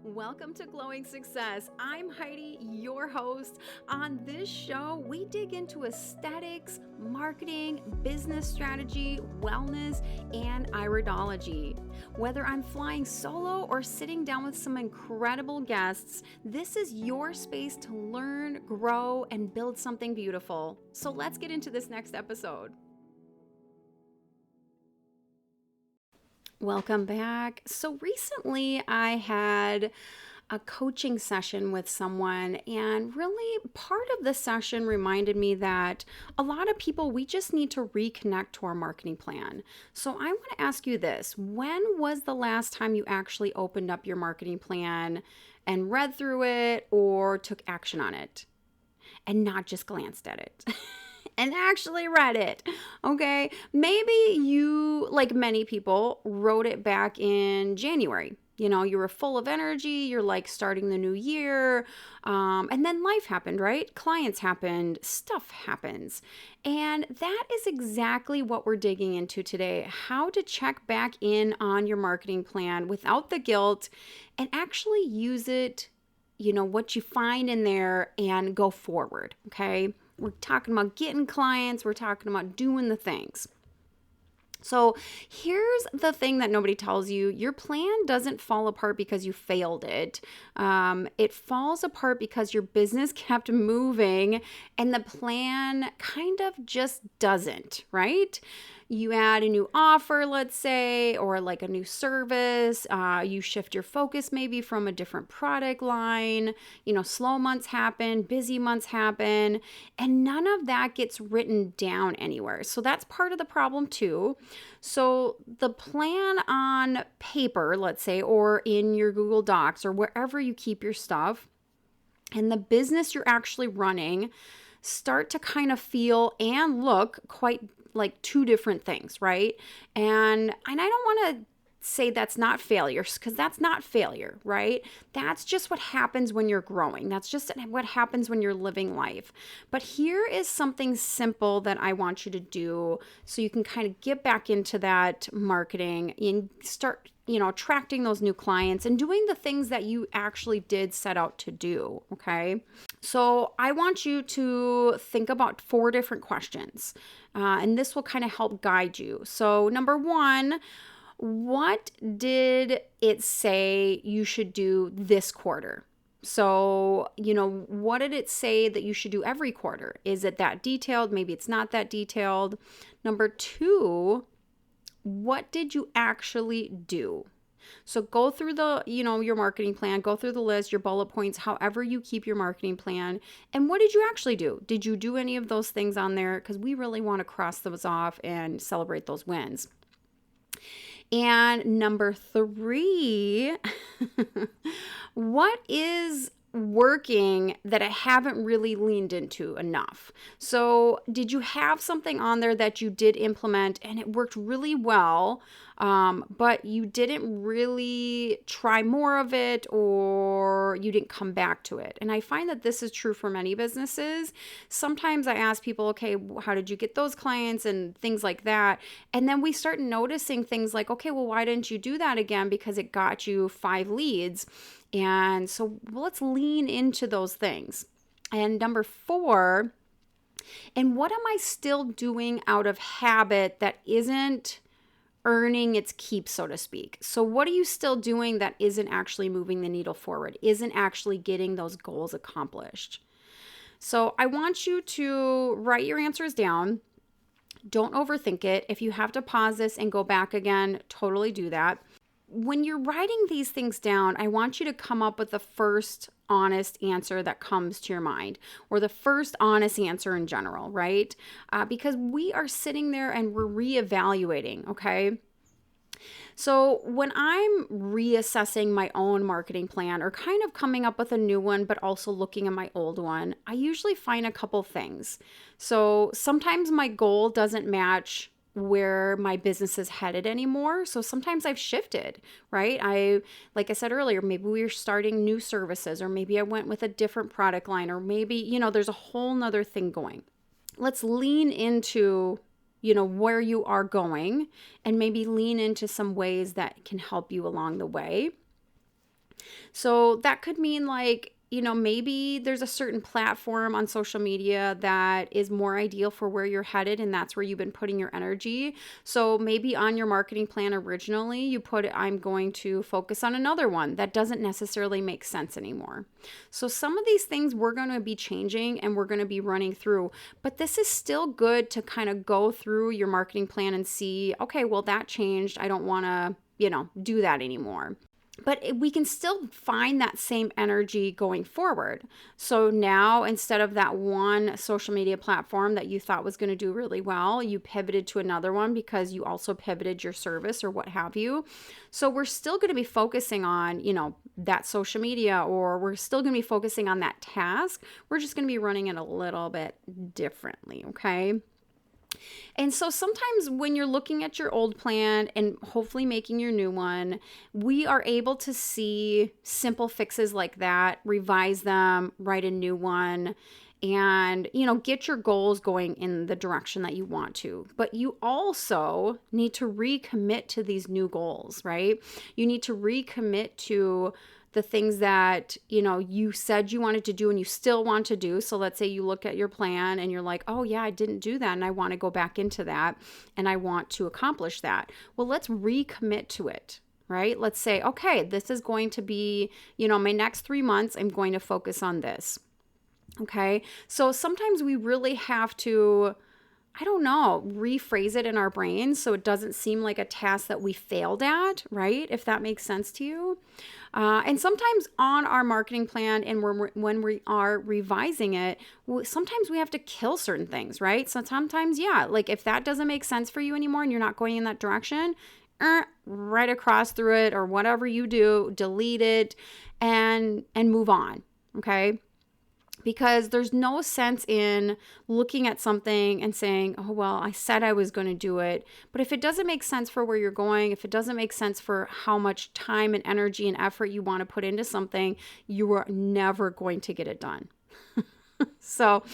Welcome to Glowing Success. I'm Heidi, your host. On this show, we dig into aesthetics, marketing, business strategy, wellness, and iridology. Whether I'm flying solo or sitting down with some incredible guests, this is your space to learn, grow, and build something beautiful. So let's get into this next episode. Welcome back. So recently I had a coaching session with someone, and really part of the session reminded me that a lot of people, we just need to reconnect to our marketing plan. So I want to ask you this: when was the last time you actually opened up your marketing plan and read through it or took action on it and not just glanced at it? And actually read it. Okay. Maybe you, like many people, wrote it back in January. You know, you were full of energy. You're like starting the new year. And then life happened, right? Clients happened. Stuff happens. And that is exactly what we're digging into today. How to check back in on your marketing plan without the guilt and actually use it, you know, what you find in there and go forward. Okay. We're talking about getting clients. We're talking about doing the things. So here's the thing that nobody tells you. Your plan doesn't fall apart because you failed it. It falls apart because your business kept moving and the plan kind of just doesn't, right? You add a new offer, let's say, or like a new service. You shift your focus maybe from a different product line. You know, slow months happen, busy months happen, and none of that gets written down anywhere. So that's part of the problem too. So the plan on paper, let's say, or in your Google Docs or wherever you keep your stuff, and the business you're actually running start to kind of feel and look quite like two different things, right? And I don't want to say that's not failure, because that's not failure, right? That's just what happens when you're growing. That's just what happens when you're living life. But here is something simple that I want you to do so you can kind of get back into that marketing and start, you know, attracting those new clients and doing the things that you actually did set out to do, okay? So I want you to think about 4 different questions, and this will kind of help guide you. So number 1, what did it say you should do this quarter? So, you know, what did it say that you should do every quarter? Is it that detailed? Maybe it's not that detailed. Number 2, what did you actually do? So go through the, you know, your marketing plan, go through the list, your bullet points, however you keep your marketing plan. And what did you actually do? Did you do any of those things on there? Because we really want to cross those off and celebrate those wins. And number 3, what is working that I haven't really leaned into enough? So did you have something on there that you did implement and it worked really well, but you didn't really try more of it, or you didn't come back to it? And I find that this is true for many businesses. Sometimes I ask people, okay, how did you get those clients and things like that? And then we start noticing things like, okay, well, why didn't you do that again? Because it got you 5 leads. And so let's lean into those things. And number 4, and what am I still doing out of habit that isn't earning its keep, so to speak? So what are you still doing that isn't actually moving the needle forward, isn't actually getting those goals accomplished? So I want you to write your answers down. Don't overthink it. If you have to pause this and go back again, totally do that. When you're writing these things down, I want you to come up with the first honest answer that comes to your mind, or the first honest answer in general, right? Because we are sitting there and we're reevaluating, okay? So when I'm reassessing my own marketing plan or kind of coming up with a new one, but also looking at my old one, I usually find a couple things. So sometimes my goal doesn't match where my business is headed anymore. So sometimes I've shifted, right? Like I said earlier, maybe we are starting new services, or maybe I went with a different product line, or maybe, you know, there's a whole nother thing going. Let's lean into, you know, where you are going and maybe lean into some ways that can help you along the way. So that could mean like, maybe there's a certain platform on social media that is more ideal for where you're headed, and that's where you've been putting your energy. So maybe on your marketing plan originally, you put, I'm going to focus on another one that doesn't necessarily make sense anymore. So some of these things we're going to be changing and we're going to be running through, but this is still good to kind of go through your marketing plan and see, okay, well, that changed. I don't want to, do that anymore. But we can still find that same energy going forward. So now, instead of that one social media platform that you thought was going to do really well, you pivoted to another one because you also pivoted your service or what have you. So we're still going to be focusing on, that social media, or we're still going to be focusing on that task. We're just going to be running it a little bit differently, okay? And so sometimes when you're looking at your old plan and hopefully making your new one, we are able to see simple fixes like that, revise them, write a new one, and, get your goals going in the direction that you want to. But you also need to recommit to these new goals, right? You need to recommit to the things that, you said you wanted to do and you still want to do. So let's say you look at your plan and you're like, oh yeah, I didn't do that and I want to go back into that and I want to accomplish that. Well, let's recommit to it, right? Let's say, okay, this is going to be, my next 3 months, I'm going to focus on this. Okay. So sometimes we really have to, rephrase it in our brains so it doesn't seem like a task that we failed at, right? If that makes sense to you. And sometimes on our marketing plan and when we are revising it, sometimes we have to kill certain things, right? So sometimes, yeah, like if that doesn't make sense for you anymore and you're not going in that direction, right across through it or whatever you do, delete it and move on, okay? Because there's no sense in looking at something and saying, oh, well, I said I was going to do it. But if it doesn't make sense for where you're going, if it doesn't make sense for how much time and energy and effort you want to put into something, you are never going to get it done. So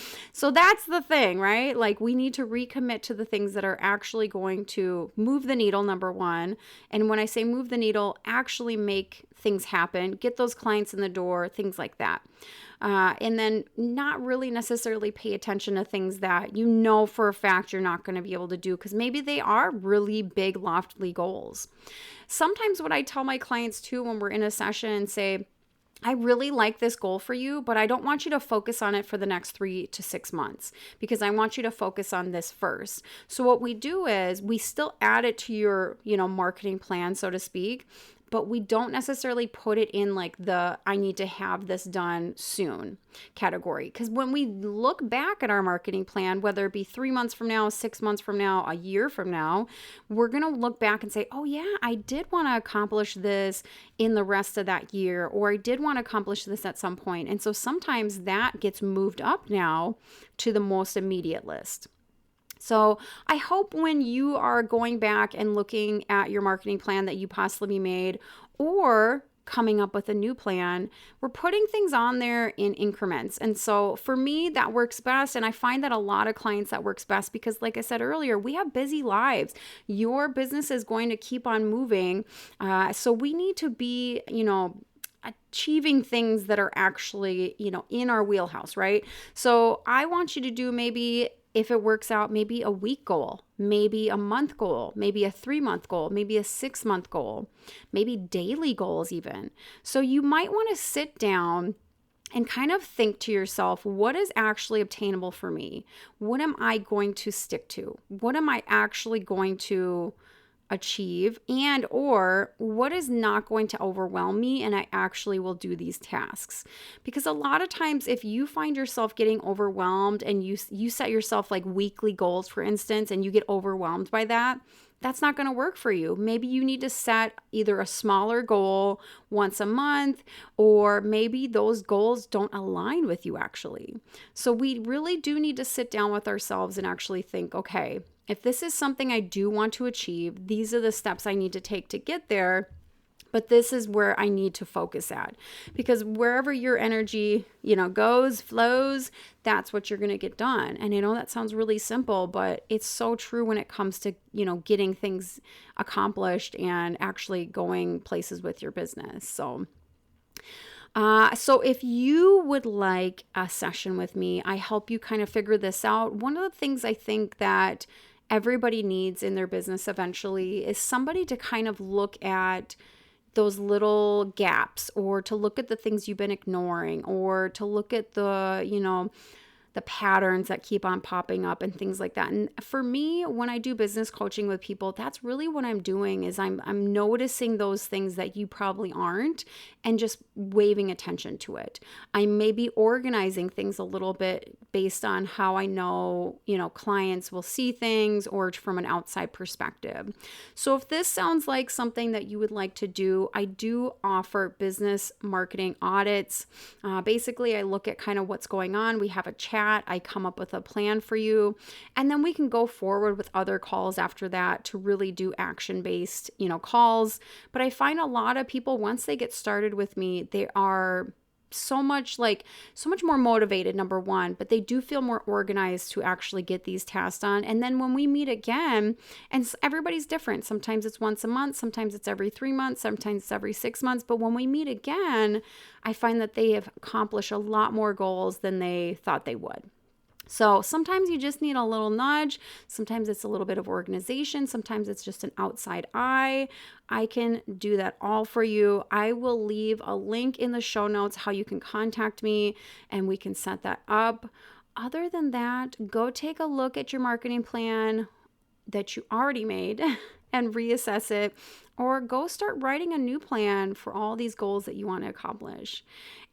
that's the thing, right? Like we need to recommit to the things that are actually going to move the needle, number one. And when I say move the needle, actually make things happen, get those clients in the door, things like that. And then not really necessarily pay attention to things that you know for a fact you're not going to be able to do because maybe they are really big, lofty goals. Sometimes what I tell my clients too when we're in a session and say, I really like this goal for you, but I don't want you to focus on it for the next 3 to 6 months because I want you to focus on this first. So what we do is we still add it to your, marketing plan, so to speak, but we don't necessarily put it in like the I need to have this done soon category. Because when we look back at our marketing plan, whether it be 3 months from now, 6 months from now, a year from now, we're going to look back and say, oh yeah, I did want to accomplish this in the rest of that year, or I did want to accomplish this at some point. And so sometimes that gets moved up now to the most immediate list. So I hope when you are going back and looking at your marketing plan that you possibly made or coming up with a new plan, we're putting things on there in increments. And so for me, that works best. And I find that a lot of clients that works best because like I said earlier, we have busy lives. Your business is going to keep on moving. So we need to be, achieving things that are actually, in our wheelhouse, right? So I want you to do maybe if it works out, maybe a week goal, maybe a month goal, maybe a 3-month goal, maybe a 6-month goal, maybe daily goals even. So you might want to sit down and kind of think to yourself, what is actually obtainable for me? What am I going to stick to? What am I actually going to achieve, and or what is not going to overwhelm me and I actually will do these tasks? Because a lot of times if you find yourself getting overwhelmed and you set yourself like weekly goals, for instance, and you get overwhelmed by that, that's not going to work for you. Maybe you need to set either a smaller goal once a month, or maybe those goals don't align with you actually. So we really do need to sit down with ourselves and actually think, okay, if this is something I do want to achieve, these are the steps I need to take to get there. But this is where I need to focus at, because wherever your energy, goes, flows, that's what you're going to get done. And I know that sounds really simple, but it's so true when it comes to, getting things accomplished and actually going places with your business. So So if you would like a session with me, I help you kind of figure this out. One of the things I think that everybody needs in their business eventually is somebody to kind of look at those little gaps, or to look at the things you've been ignoring, or to look at the patterns that keep on popping up and things like that. And for me, when I do business coaching with people, that's really what I'm doing is I'm noticing those things that you probably aren't, and just waving attention to it. I may be organizing things a little bit based on how I know, clients will see things, or from an outside perspective. So if this sounds like something that you would like to do, I do offer business marketing audits. Basically, I look at kind of what's going on. We have a chat. I come up with a plan for you. And then we can go forward with other calls after that to really do action-based, calls. But I find a lot of people, once they get started with me, they are so much more motivated, number one, but they do feel more organized to actually get these tasks done. And then when we meet again, and everybody's different, sometimes it's once a month, sometimes it's every 3 months, sometimes it's every 6 months, but when we meet again, I find that they have accomplished a lot more goals than they thought they would. So sometimes you just need a little nudge. Sometimes it's a little bit of organization. Sometimes it's just an outside eye. I can do that all for you. I will leave a link in the show notes how you can contact me, and we can set that up. Other than that, go take a look at your marketing plan that you already made and reassess it, or go start writing a new plan for all these goals that you want to accomplish.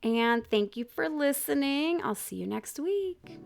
And thank you for listening. I'll see you next week.